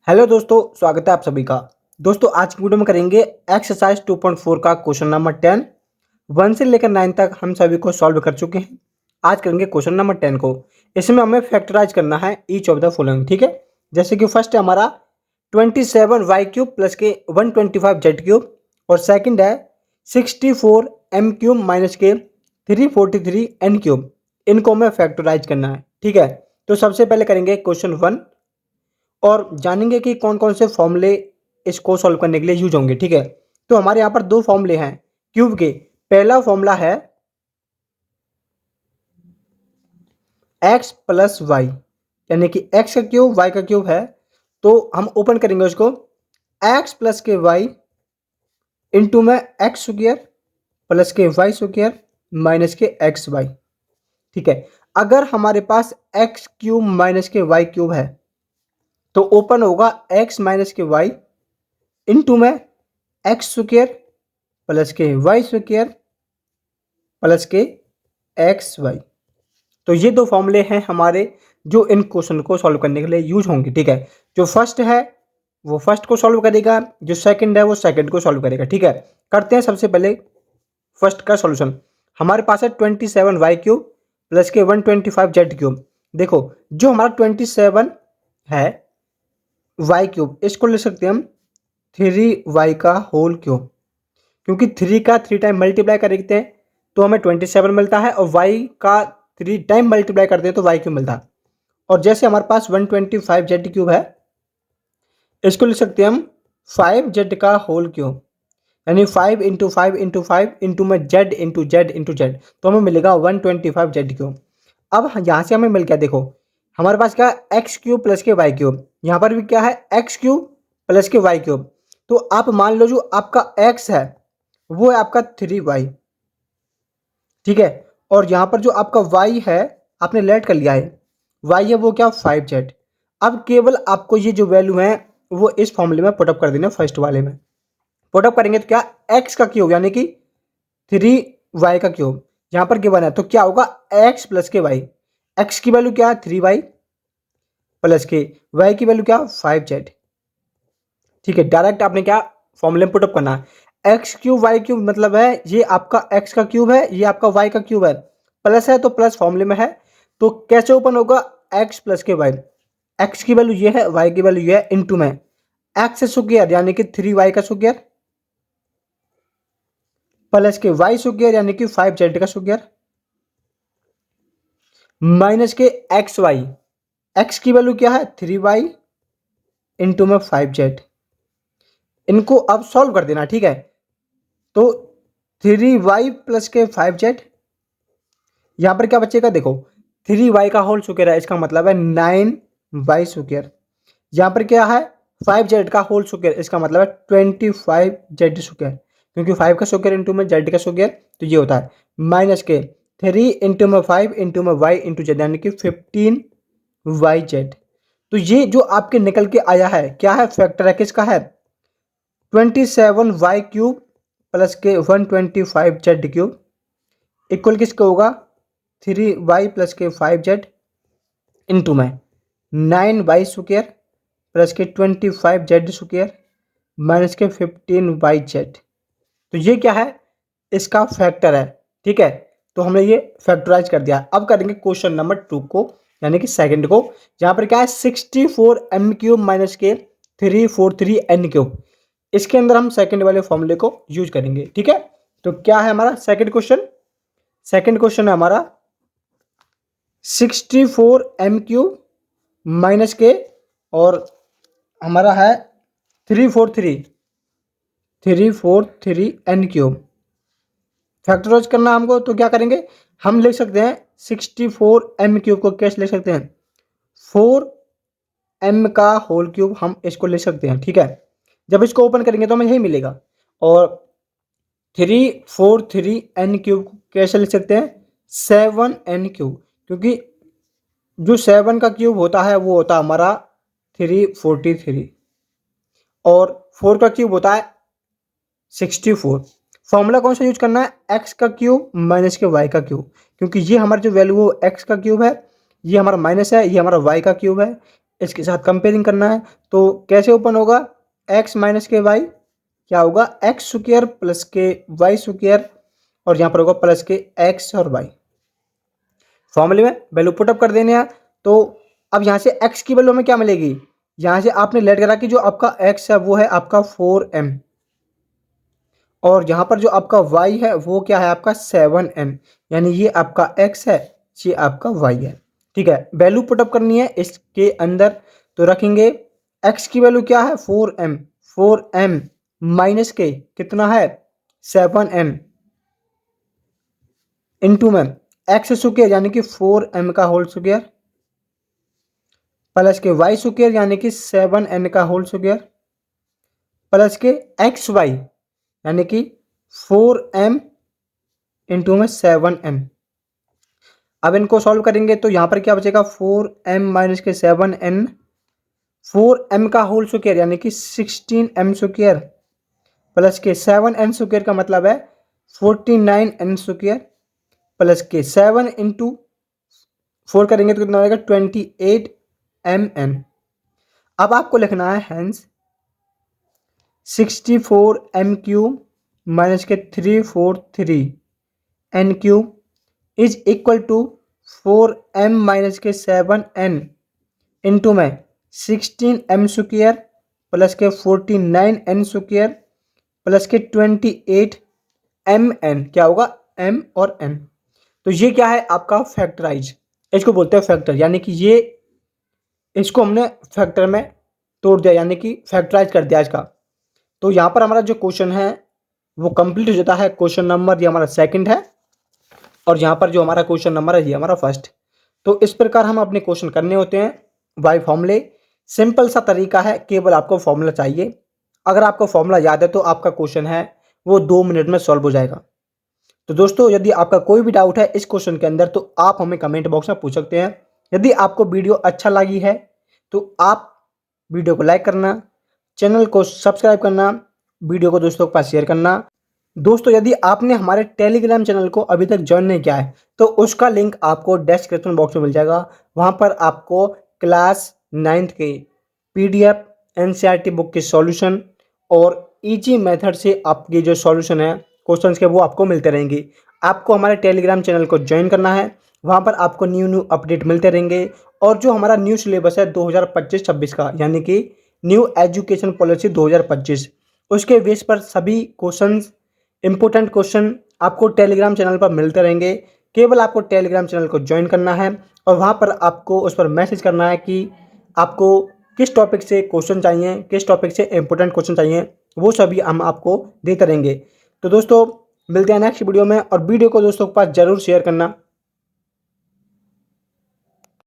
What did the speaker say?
Hello दोस्तों, स्वागत है आप सभी का। दोस्तों आज की वीडियो में करेंगे एक्सरसाइज 2.4 का क्वेश्चन नंबर 10। 1 से लेकर 9 तक हम सभी को सॉल्व कर चुके हैं। आज करेंगे क्वेश्चन नंबर 10 को। इसमें हमें फैक्टराइज करना है ईच ऑफ द फॉलोइंग। ठीक है, जैसे कि फर्स्ट है हमारा 27y³ प्लस के 125z³ और सेकंड है 64m³ माइनस के 343n³। इनको हमें फैक्टराइज करना है। ठीक है, तो सबसे पहले करेंगे क्वेश्चन 1 और जानेंगे कि कौन कौन से फॉर्मूले इसको सॉल्व करने के लिए यूज होंगे। ठीक है, तो हमारे यहाँ पर दो फॉर्मूले हैं क्यूब के। पहला फॉर्मूला है x प्लस वाई, यानी कि x का क्यूब y का क्यूब है। तो हम ओपन करेंगे उसको, x प्लस के वाई इंटू में एक्स स्क्वायर प्लस के वाई स्क्वायर माइनस के एक्स वाई। ठीक है, अगर हमारे पास x क्यूब माइनस के वाई क्यूब है तो ओपन होगा x माइनस के वाई इंटू में एक्स स्क्वायर प्लस के वाई स्क्वायर प्लस के एक्स वाई। तो ये दो फॉर्मूले हैं हमारे जो इन क्वेश्चन को सॉल्व करने के लिए यूज होंगे। ठीक है, जो फर्स्ट है वो फर्स्ट को सॉल्व करेगा, जो सेकंड है वो सेकंड को सॉल्व करेगा। ठीक है, करते हैं सबसे पहले फर्स्ट का सॉल्यूशन। हमारे पास है 27y³ प्लस के 125z³। देखो, जो हमारा 27 है y³, इसको ले सकते हैं हम 3y का होल क्यूब, क्योंकि 3 का 3 टाइम मल्टीप्लाई करते हैं तो हमें 27 मिलता है और y का 3 टाइम मल्टीप्लाई करते हैं तो y³ मिलता है। और जैसे हमारे पास 125z³ है, इसको लिख सकते हैं हम 5z का होल क्यूब, यानी 5 इंटू 5 इंटू 5 इंटू में z into Z into Z, तो हमें मिलेगा 125z³। अब यहाँ से हमें मिल गया। देखो हमारे पास क्या है, x³ प्लस के y³। यहाँ पर भी क्या है, x³ प्लस के y³। तो आप मान लो जो आपका x है वो है आपका 3y। ठीक है, और यहाँ पर जो आपका y है आपने लेट कर लिया है, y है वो क्या 5z। अब केवल आपको ये जो वैल्यू है वो इस फॉर्मूले में पुटअप कर देना। फर्स्ट वाले में पुटअप करेंगे तो क्या, x का क्यूब यानी कि 3y का क्यूब यहाँ पर गिवन है, तो क्या होगा x प्लस के y। x की वैल्यू क्या है 3y प्लस के y की वैल्यू क्या 5z। ठीक है, डायरेक्ट आपने क्या फॉर्मूले में पुटअप करना है। x³ y³ मतलब है ये आपका x का क्यूब है, ये आपका y का क्यूब है, प्लस है तो प्लस फॉर्मूले में है। तो कैसे ओपन होगा, x प्लस के y। x की वैल्यू ये है, y की वैल्यू ये है, इंटू में x स्क्वायर यानी कि 3y का स्क्वायर प्लस के y स्क्वायर यानी कि 5z का स्क्वायर माइनस के एक्स वाई। एक्स की वैल्यू क्या है 3y इंटू में 5z। इनको अब सॉल्व कर देना। ठीक है, तो 3y प्लस के 5z, यहां पर क्या बचेगा, देखो 3y का होल स्क्वायर है, इसका मतलब है 9y स्क्वायर। यहां पर क्या है 5z का होल स्क्वायर, इसका मतलब है 25z स्क्वायर, क्योंकि 5 का स्क्वायर इंटू में z का स्क्वायर तो ये होता है माइनस के 3 इंटू में 5 इंटू में y इंटू जेड यानी कि 15yz। तो ये जो आपके निकल के आया है क्या है, फैक्टर है किसका है 27y³ प्लस के 125z³ इक्वल किसका होगा 3y प्लस के 5z इंटू में 9y स्क्वायर प्लस के 25z स्क्वायर माइनस के 15yz। तो ये क्या है, इसका फैक्टर है। ठीक है, तो हमने ये फैक्टराइज कर दिया। अब करेंगे क्वेश्चन नंबर 2 को, यानी कि सेकंड को, जहां पर क्या है 64m³ माइनस के 343n³। इसके अंदर हम सेकंड वाले फॉर्मूले को यूज करेंगे। ठीक है, तो क्या है हमारा सेकंड क्वेश्चन। सेकंड क्वेश्चन है हमारा 64m³ माइनस के और हमारा है 343n³ फैक्टराइज करना हमको। तो क्या करेंगे, हम लिख सकते हैं 64m³ को कैसे लिख सकते हैं 4m का होल क्यूब, हम इसको लिख सकते हैं। ठीक है, जब इसको ओपन करेंगे तो हमें यही मिलेगा। और 343n³ कैसे लिख सकते हैं 7n³, क्योंकि जो 7 का क्यूब होता है वो होता है हमारा 343 और 4 का क्यूब होता है 64। फॉर्मूला कौन सा यूज करना है, एक्स का क्यूब माइनस के वाई का क्यूब, क्योंकि ये हमारा जो वैल्यू है एक्स का क्यूब है, ये हमारा माइनस है, ये हमारा वाई का क्यूब है। इसके साथ कंपेयरिंग करना है। तो कैसे ओपन होगा, एक्स माइनस के वाई क्या होगा, एक्स स्क्वायर प्लस के वाई स्क्वायर, और यहाँ पर होगा प्लस के एक्स और वाई। फॉर्मूले में वैल्यू पुटअप कर देने हैं। तो अब यहाँ से x की वैल्यू हमें क्या मिलेगी, यहाँ से आपने लेट करा कि जो आपका x है वो है आपका 4m, और यहाँ पर जो आपका y है वो क्या है आपका 7n, यानी ये आपका x है, ये आपका y है। ठीक है, वैल्यू पुटअप करनी है इसके अंदर। तो रखेंगे x की वैल्यू क्या है 4m, 4m माइनस के कितना है 7n, इंटू में एक्स स्क्वायर यानी कि 4m का होल स्क्वायर, प्लस के वाई स्क्वायर यानी कि 7n का होल स्क्वायर, प्लस के एक्स वाई यानी कि 4m इंटू में 7n। अब इनको सॉल्व करेंगे तो यहाँ पर क्या बचेगा 4m माइनस के 7n, 4m का होल स्क्वायर यानी कि 16m स्क्वायर, प्लस के 7n स्क्वायर का मतलब है 49n स्क्वायर, प्लस के 7 इंटू 4 करेंगे तो कितना हो जाएगा 28mn। अब आपको लिखना है हैंस 64m क्यूब माइनस के 343n cube is equal to 4m minus के 7n इंटू में 16m स्क्वायर प्लस के 49n स्क्वायर प्लस के 28mn, क्या होगा m और n। तो ये क्या है आपका फैक्टराइज, इसको बोलते हैं फैक्टर, यानी कि ये इसको हमने फैक्टर में तोड़ दिया यानी कि फैक्टराइज कर दिया इसका। तो यहाँ पर हमारा जो क्वेश्चन है वो कंप्लीट हो जाता है। क्वेश्चन नंबर ये हमारा सेकंड है, और यहाँ पर जो हमारा क्वेश्चन नंबर है ये हमारा फर्स्ट। तो इस प्रकार हम अपने क्वेश्चन करने होते हैं बाय फॉर्मूले। सिंपल सा तरीका है, केवल आपको फॉर्मूला चाहिए। अगर आपको फॉर्मूला याद है तो आपका क्वेश्चन है वो 2 मिनट में सॉल्व हो जाएगा। तो दोस्तों यदि आपका कोई भी डाउट है इस क्वेश्चन के अंदर तो आप हमें कमेंट बॉक्स में पूछ सकते हैं। यदि आपको वीडियो अच्छा लगी है तो आप वीडियो को लाइक करना, चैनल को सब्सक्राइब करना, वीडियो को दोस्तों के पास शेयर करना। दोस्तों यदि आपने हमारे टेलीग्राम चैनल को अभी तक ज्वाइन नहीं किया है तो उसका लिंक आपको डिस्क्रिप्शन बॉक्स में मिल जाएगा। वहाँ पर आपको क्लास 9th के PDF NCERT बुक के सॉल्यूशन और इजी मेथड से आपके जो सॉल्यूशन है क्वेश्चंस के वो आपको मिलते रहेंगे। आपको हमारे टेलीग्राम चैनल को ज्वाइन करना है, वहाँ पर आपको न्यू अपडेट मिलते रहेंगे। और जो हमारा न्यू सिलेबस है 2025-26 का, यानी कि न्यू एजुकेशन पॉलिसी 2025, उसके बेस पर सभी क्वेश्चंस, इंपॉर्टेंट क्वेश्चन आपको टेलीग्राम चैनल पर मिलते रहेंगे। केवल आपको टेलीग्राम चैनल को ज्वाइन करना है और वहाँ पर आपको उस पर मैसेज करना है कि आपको किस टॉपिक से क्वेश्चन चाहिए, किस टॉपिक से इंपॉर्टेंट क्वेश्चन चाहिए, वो सभी हम आपको देते रहेंगे। तो दोस्तों मिलते हैं नेक्स्ट वीडियो में, और वीडियो को दोस्तों के पास ज़रूर शेयर करना।